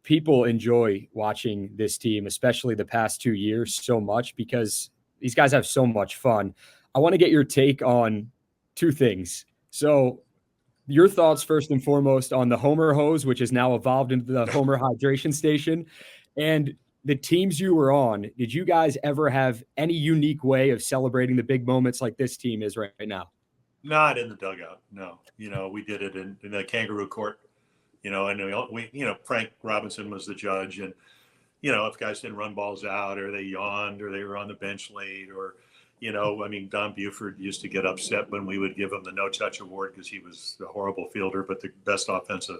people enjoy watching this team, especially the past 2 years, so much because these guys have so much fun. I want to get your take on two things. So your thoughts first and foremost on the Homer hose, which has now evolved into the Homer hydration station, and the teams you were on. Did you guys ever have any unique way of celebrating the big moments like this team is right now? Not in the dugout. No, we did it in the kangaroo court, and Frank Robinson was the judge. And, if guys didn't run balls out or they yawned or they were on the bench late or, Don Buford used to get upset when we would give him the no touch award because he was a horrible fielder, but the best offensive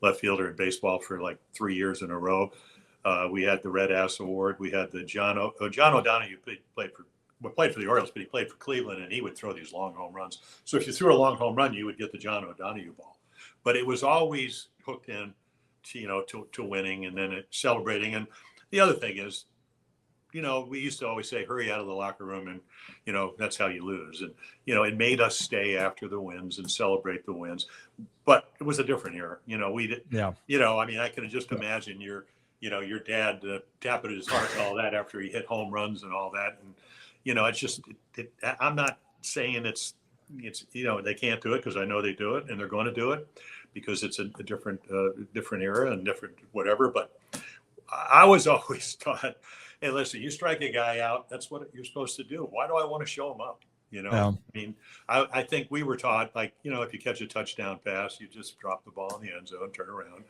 left fielder in baseball for like 3 years in a row. We had the Red Ass Award. We had the John O'Donohue played for the Orioles, but he played for Cleveland, and he would throw these long home runs. So if you threw a long home run, you would get the John O'Donohue ball. But it was always hooked in to winning and then celebrating. And the other thing is, we used to always say, hurry out of the locker room, and, that's how you lose. And, it made us stay after the wins and celebrate the wins. But it was a different era. We did, I can just imagine your dad tapping his heart and all that after he hit home runs and all that. And, it's just, I'm not saying it's they can't do it, because I know they do it and they're going to do it because it's a different era and different whatever. But I was always taught, hey, listen, you strike a guy out, that's what you're supposed to do. Why do I want to show him up? I think we were taught, like, if you catch a touchdown pass, you just drop the ball in the end zone, turn around,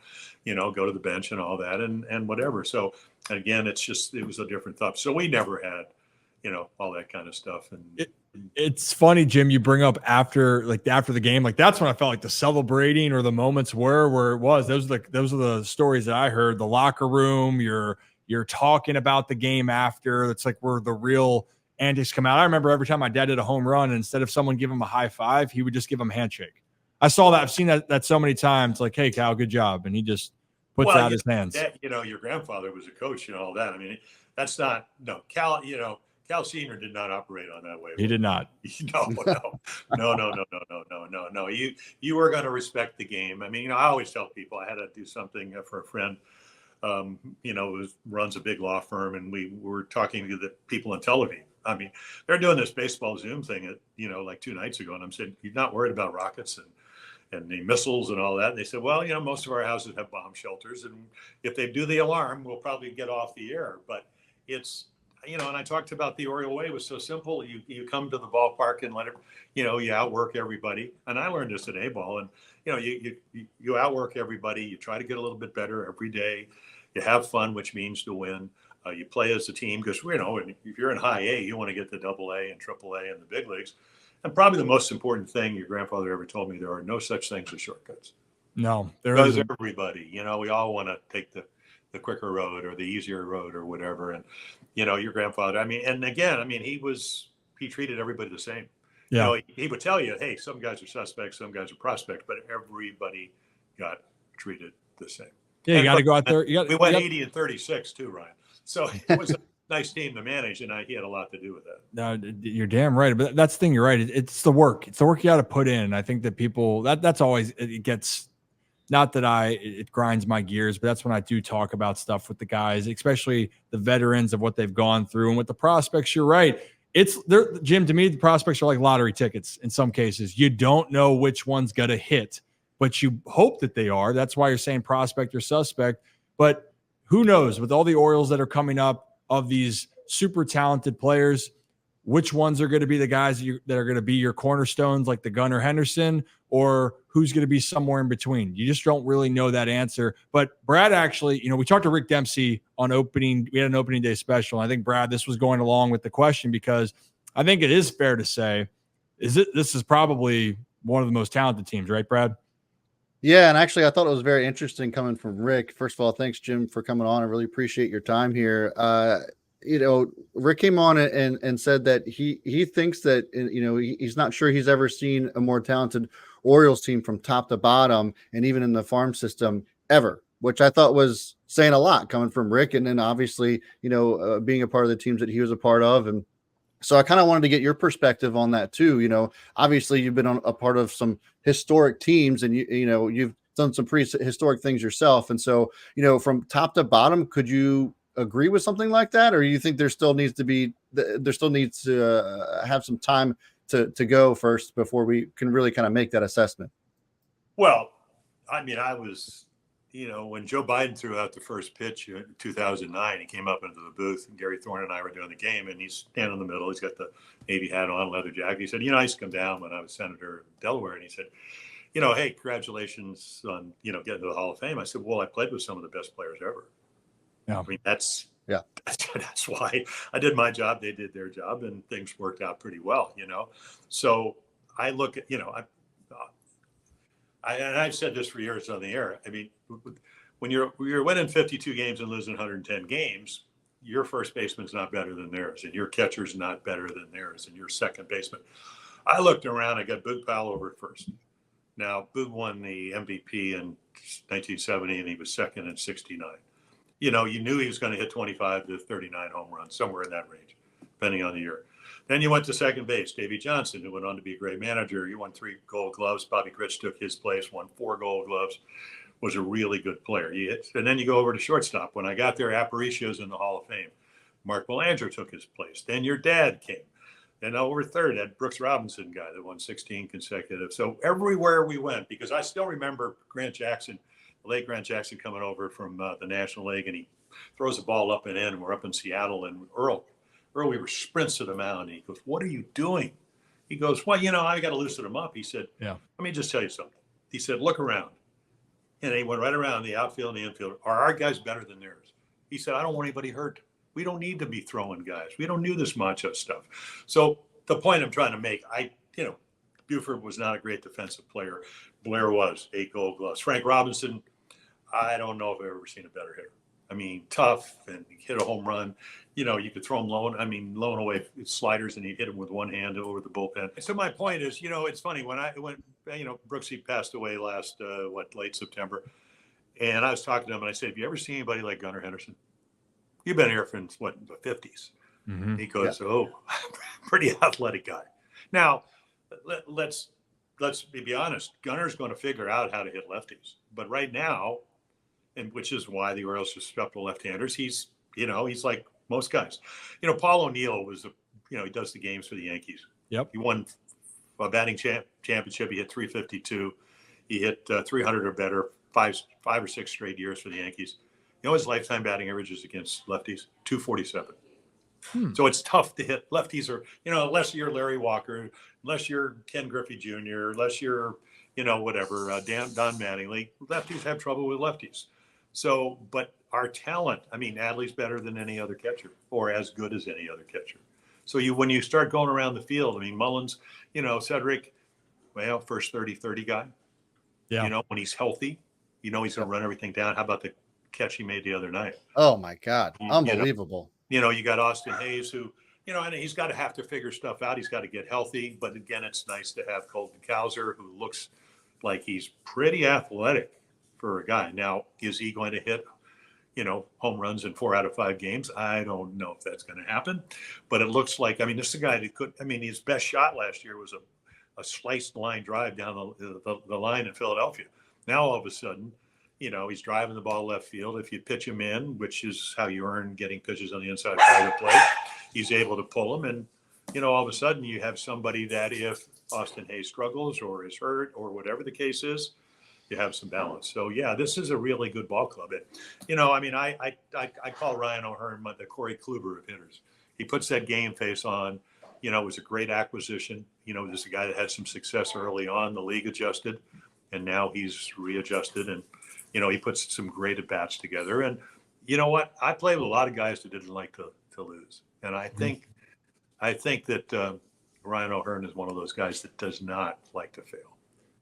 go to the bench and all that and whatever. So again, it was a different thought. So we never had, all that kind of stuff. And it's funny, Jim, you bring up after the game, like that's when I felt like the celebrating or the moments where it was. Those are the stories that I heard. The locker room, you're talking about the game after. It's like where the real antics come out. I remember every time my dad did a home run, and instead of someone give him a high five, he would just give him a handshake. I saw that. I've seen that so many times. Like, hey, Cal, good job, and he just puts out his hands. Your grandfather was a coach and all that. I mean, that's not Cal. Cal Senior did not operate on that way. He did not. No. You were going to respect the game. I mean, I always tell people I had to do something for a friend. Runs a big law firm, and we were talking to the people in Tel Aviv. I mean, they're doing this baseball Zoom thing like 2 nights ago, and I'm saying, you're not worried about rockets and the missiles and all that. And they said, well, most of our houses have bomb shelters, and if they do the alarm, we'll probably get off the air. But it's and I talked about the Oriole way. It was so simple. You come to the ballpark and let it, you outwork everybody. And I learned this at A-ball. And, you outwork everybody. You try to get a little bit better every day. You have fun, which means to win. You play as a team because, if you're in high A, you want to get to double A and triple A and the big leagues. And probably the most important thing your grandfather ever told me, there are no such things as shortcuts. No, there isn't. Because everybody, we all want to take the quicker road or the easier road or whatever. And, your grandfather, he treated everybody the same. Yeah. He would tell you, hey, some guys are suspects, some guys are prospects, but everybody got treated the same. Yeah, you got to go out there. We went 80 and 36 too, Ryan. So it was a nice team to manage, and he had a lot to do with that. No, you're damn right. But that's the thing. You're right. It's the work. It's the work you got to put in. I think that people that's always it gets. Not that it grinds my gears, but that's when I do talk about stuff with the guys, especially the veterans of what they've gone through. And with the prospects, you're right. Jim, to me, the prospects are like lottery tickets in some cases. You don't know which one's going to hit, but you hope that they are. That's why you're saying prospect or suspect. But who knows, with all the Orioles that are coming up of these super talented players, which ones are going to be the guys that are going to be your cornerstones like the Gunnar Henderson, or who's going to be somewhere in between? You just don't really know that answer. But Brad actually, we talked to Rick Dempsey we had an opening day special. And I think, Brad, this was going along with the question because I think it is fair to say, this is probably one of the most talented teams, right, Brad? Yeah, and actually I thought it was very interesting coming from Rick. First of all, thanks, Jim, for coming on. I really appreciate your time here. Rick came on and said that he thinks that, he's not sure he's ever seen a more talented Orioles team from top to bottom and even in the farm system ever, which I thought was saying a lot coming from Rick. And then obviously, being a part of the teams that he was a part of. And so I kind of wanted to get your perspective on that too. Obviously you've been a part of some historic teams and it's done some prehistoric things yourself. And so, from top to bottom, could you agree with something like that? Or you think there still needs to have some time to go first before we can really kind of make that assessment? Well, I mean, I was, when Joe Biden threw out the first pitch in 2009, he came up into the booth, and Gary Thorne and I were doing the game, and he's standing in the middle. He's got the Navy hat on, leather jacket. He said, I used to come down when I was senator in Delaware, and he said, hey, congratulations on, getting to the Hall of Fame. I said, well, I played with some of the best players ever. Yeah. I mean, that's why I did my job. They did their job, and things worked out pretty well, So I look at, and I've said this for years on the air. I mean, when you're winning 52 games and losing 110 games, your first baseman's not better than theirs, and your catcher's not better than theirs, and your second baseman. I looked around. I got Boog Powell over at first. Now, Boog won the MVP in 1970, and he was second in 69. You knew he was going to hit 25 to 39 home runs, somewhere in that range, depending on the year. Then you went to second base, Davey Johnson, who went on to be a great manager. He won 3 Gold Gloves. Bobby Grich took his place, won 4 Gold Gloves, was a really good player. And then you go over to shortstop. When I got there, Aparicio's in the Hall of Fame. Mark Belanger took his place. Then your dad came. Then over third, that Brooks Robinson guy that won 16 consecutive. So everywhere we went, because I still remember Grant Jackson, the late Grant Jackson, coming over from the National League, and he throws the ball up and in, and we're up in Seattle, and Earl, we were sprints to the mound, and he goes, "What are you doing?" He goes, "Well, I got to loosen him up." He said, "Yeah, let me just tell you something." He said, "Look around." And he went right around the outfield and the infield. Are our guys better than theirs? He said, "I don't want anybody hurt. We don't need to be throwing guys. We don't do this macho stuff." So the point I'm trying to make, Buford was not a great defensive player. Blair was, 8 Gold Gloves. Frank Robinson, I don't know if I've ever seen a better hitter. I mean, tough, and hit a home run. You could throw him low away sliders, and he'd hit him with one hand over the bullpen. So my point is, it's funny when Brooksy passed away last, late September, and I was talking to him, and I said, "Have you ever seen anybody like Gunnar Henderson? You've been here since the 50s." Mm-hmm. He goes, "Oh, pretty athletic guy." Now, let's be honest. Gunnar's going to figure out how to hit lefties, but right now, and which is why the Orioles suspect left-handers. He's like most guys. Paul O'Neill was he does the games for the Yankees. Yep. He won a batting championship. He hit 352. He hit 300 or better 5 or 6 straight years for the Yankees. His lifetime batting average is against lefties, 247. So it's tough to hit lefties, or unless you're Larry Walker, unless you're Ken Griffey Jr., unless you're Don Mattingly. Lefties have trouble with lefties. So, but our talent, Adley's better than any other catcher, or as good as any other catcher. So when you start going around the field, Mullins, Cedric, first 30 guy. Yeah. When he's healthy, he's going to run everything down. How about the catch he made the other night? Oh my God. Unbelievable. You got Austin Hayes, who, and he's got to have to figure stuff out. He's got to get healthy. But again, it's nice to have Colton Cowser, who looks like he's pretty athletic for a guy. Now, is he going to hit, home runs in 4 out of 5 games? I don't know if that's going to happen. But it looks like, this is a guy that could, his best shot last year was a sliced line drive down the line in Philadelphia. Now, all of a sudden, he's driving the ball left field. If you pitch him in, which is how you earn getting pitches on the inside side of the plate, he's able to pull them. And, all of a sudden you have somebody that if Austin Hayes struggles or is hurt or whatever the case is, you have some balance. So, yeah, this is a really good ball club. I call Ryan O'Hearn the Corey Kluber of hitters. He puts that game face on. It was a great acquisition. This is a guy that had some success early on. The league adjusted, and now he's readjusted. And, he puts some great at-bats together. And you know what? I played with a lot of guys that didn't like to lose. And I think that Ryan O'Hearn is one of those guys that does not like to fail.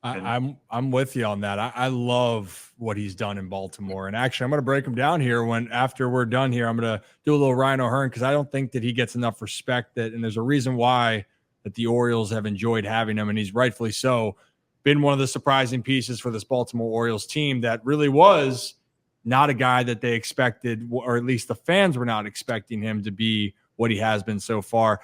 I'm with you on that. I love what he's done in Baltimore. And actually, I'm going to break him down here after we're done here. I'm going to do a little Ryan O'Hearn, because I don't think that he gets enough respect. And there's a reason why that the Orioles have enjoyed having him, and he's rightfully so. Been one of the surprising pieces for this Baltimore Orioles team that really was not a guy that they expected, or at least the fans were not expecting him to be what he has been so far.